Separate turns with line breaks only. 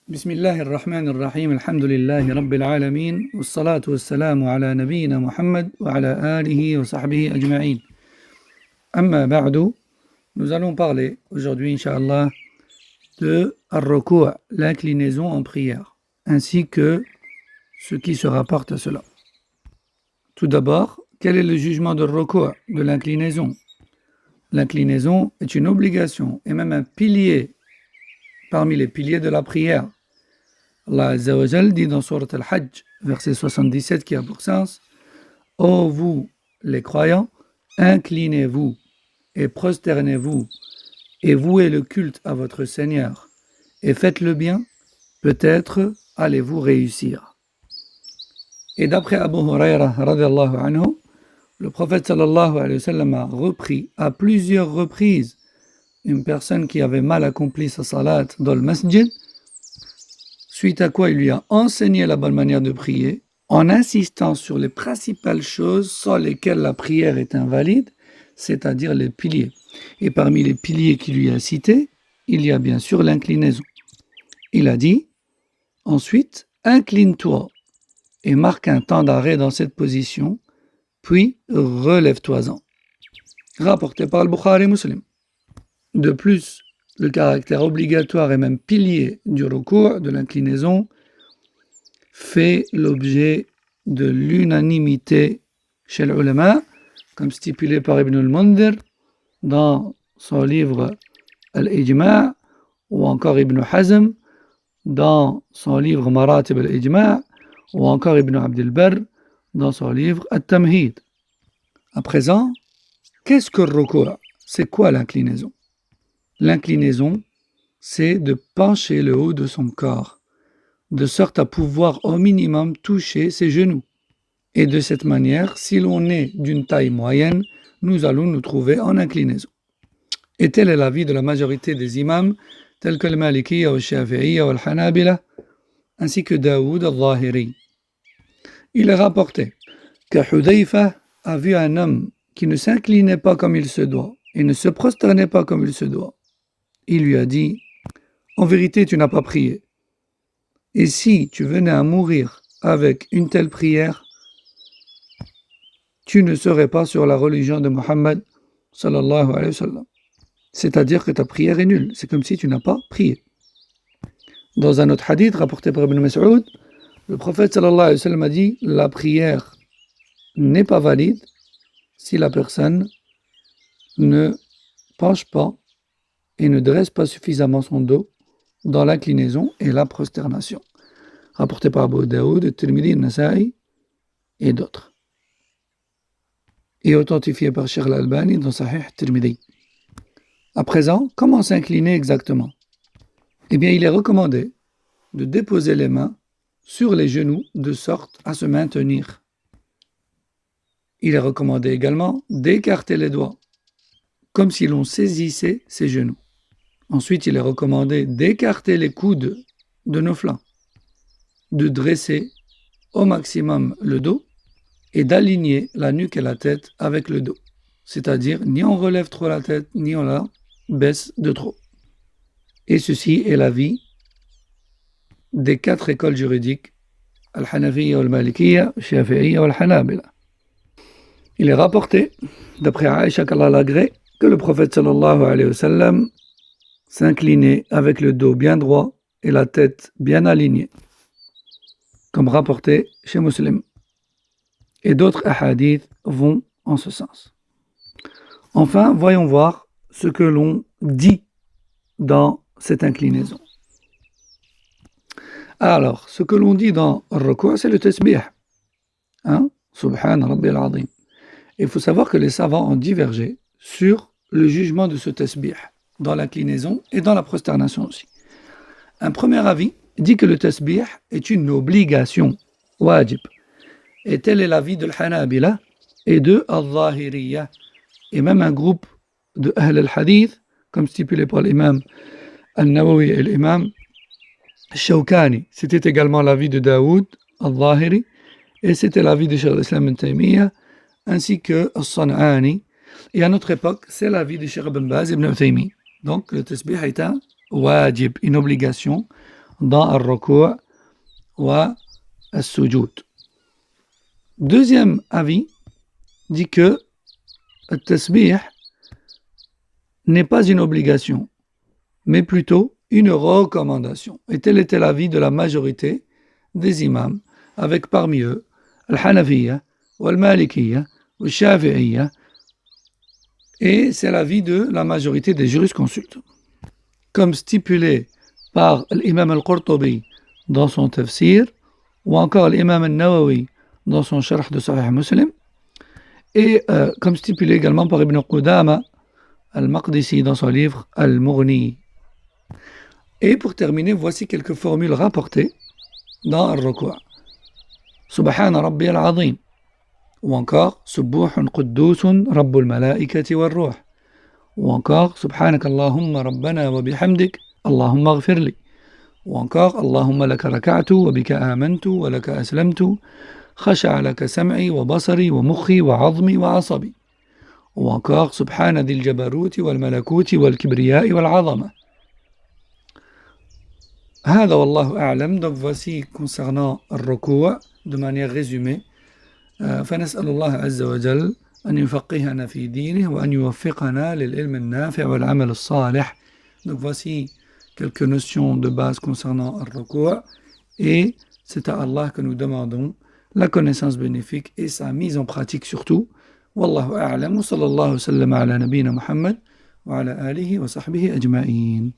بسم الله الرحمن الرحيم الحمد لله رب العالمين والصلاة والسلام على نبينا محمد وعلى آله وصحبه أجمعين أما بعد. Nous allons parler aujourd'hui, Inch'Allah, de Ar-Ruku', l'inclinaison en prière, ainsi que ce qui se rapporte à cela. Tout d'abord, quel est le jugement de Ar-Ruku', de l'inclinaison? L'inclinaison est une obligation et même un pilier parmi les piliers de la prière. Allah Azza wa Jal dit dans Surat Al-Hajj, verset 77, qui a pour sens: Ô vous, les croyants, inclinez-vous et prosternez-vous et vouez le culte à votre Seigneur et faites le bien, peut-être allez-vous réussir. Et d'après Abu Huraira radiyallahu anhu, le prophète sallallahu alayhi wa sallam a repris à plusieurs reprises une personne qui avait mal accompli sa salat dans le masjid, suite à quoi il lui a enseigné la bonne manière de prier, en insistant sur les principales choses sans lesquelles la prière est invalide, c'est-à-dire les piliers. Et parmi les piliers qu'il lui a cités, il y a bien sûr l'inclinaison. Il a dit, ensuite, incline-toi et marque un temps d'arrêt dans cette position, puis relève-toi-en. Rapporté par le Bukhari Muslim. De plus, le caractère obligatoire et même pilier du ruku', de l'inclinaison, fait l'objet de l'unanimité chez les ulama, comme stipulé par Ibn al-Mundhir dans son livre Al-Ijma', ou encore Ibn Hazm dans son livre Maratib al-Ijma', ou encore Ibn Abd al-Barr dans son livre At-Tamhid. À présent, qu'est-ce que le ruku'? C'est quoi l'inclinaison? L'inclinaison, c'est de pencher le haut de son corps, de sorte à pouvoir au minimum toucher ses genoux. Et de cette manière, si l'on est d'une taille moyenne, nous allons nous trouver en inclinaison. Et tel est l'avis de la majorité des imams, tels que le Malikiyya, le Shafi'iyya, le Hanabila, ainsi que Daoud al-Zahiri. Il est rapporté que Hudayfa a vu un homme qui ne s'inclinait pas comme il se doit et ne se prosternait pas comme il se doit. Il lui a dit: en vérité, tu n'as pas prié. Et si tu venais à mourir avec une telle prière, tu ne serais pas sur la religion de Muhammad sallallahu alayhi wa sallam. C'est-à-dire que ta prière est nulle. C'est comme si tu n'as pas prié. Dans un autre hadith rapporté par Ibn Mas'ud, le prophète sallallahu alayhi wa sallam a dit: la prière n'est pas valide si la personne ne penche pas et ne dresse pas suffisamment son dos dans l'inclinaison et la prosternation. Rapporté par Abu Daoud, Tirmidhi, Nasa'i et d'autres. Et authentifié par Sheikh al-Albani dans Sahih Tirmidhi. À présent, comment s'incliner exactement? Eh bien, il est recommandé de déposer les mains sur les genoux de sorte à se maintenir. Il est recommandé également d'écarter les doigts, comme si l'on saisissait ses genoux. Ensuite, il est recommandé d'écarter les coudes de nos flancs, de dresser au maximum le dos et d'aligner la nuque et la tête avec le dos. C'est-à-dire, ni on relève trop la tête, ni on la baisse de trop. Et ceci est l'avis des 4 écoles juridiques, Al-Hanafiyya, Al-Malikiyya, Al-Shafi'iyya, Al-Hanabila. Il est rapporté, d'après Aïcha qu'Allah l'agrée, que le prophète sallallahu alayhi wa sallam s'inclinait avec le dos bien droit et la tête bien alignée, comme rapporté chez Muslim. Et d'autres hadiths vont en ce sens. Enfin, voyons voir ce que l'on dit dans cette inclinaison. Alors, ce que l'on dit dans Ar-Ruku', c'est le tasbih. Subhan Rabbi al-Azim. Il faut savoir que les savants ont divergé sur le jugement de ce tasbih, dans l'inclinaison et dans la prosternation aussi. Un premier avis dit que le tasbih est une obligation, wajib. Et tel est l'avis de l'Hanabila et de Al-Zahiriyya, et même un groupe de Ahl al-Hadith, comme stipulé par l'imam Al-Nawawi et l'imam Shawkani. C'était également l'avis de Daoud Al-Zahiri, et c'était l'avis de Cheikh al-Islam ibn Taymiyyah, ainsi que Al-San'ani. Et à notre époque, c'est l'avis de Cheikh ibn Baz ibn Uthaymi. Donc le tasbih est un wajib, une obligation, dans al-ruku' wa al-sujud. Deuxième avis dit que le tasbih n'est pas une obligation, mais plutôt une recommandation. Et tel était l'avis de la majorité des imams, avec parmi eux al-Hanafiyya, al-Malikiyya, al-Shafi'iyya, et c'est l'avis de la majorité des jurisconsultes. Comme stipulé par l'imam al-Qurtubi dans son tafsir, ou encore l'imam al-Nawawi dans son sharh de Sahih Muslim, et comme stipulé également par Ibn Qudama al-Maqdisi dans son livre Al-Mughni. Et pour terminer, voici quelques formules rapportées dans al-Ruku'. Subhana Rabbi al-Azim, ou encore Subbuhun Quddusun Rabbul Malaikati wal Ruh, ou encore Subhanaka Allahumma Rabbana wa bihamdik Allahumma ghfirli, ou encore Allahumma laka raka'tu wa bika amantu wa laka aslamtu khasha'a laka sam'i wa basari wa mukhi wa 'azmi wa 'asabi, ou encore Subhana dhil jabaruti wal malakuti wal kibriya'i wal 'azama. هذا والله أعلم. Donc voici concernant الركوع de manière résumée. فنسأل الله عز وجل أن يفقهنا في دينه وأن يوفقنا للعلم النافع والعمل الصالح. Donc voici quelques notions de base concernant الركوع, et c'est à Allah que nous demandons la connaissance bénéfique et sa mise en pratique surtout. والله أعلم وصلى الله وسلم على نبينا محمد وعلى آله وصحبه أجمعين.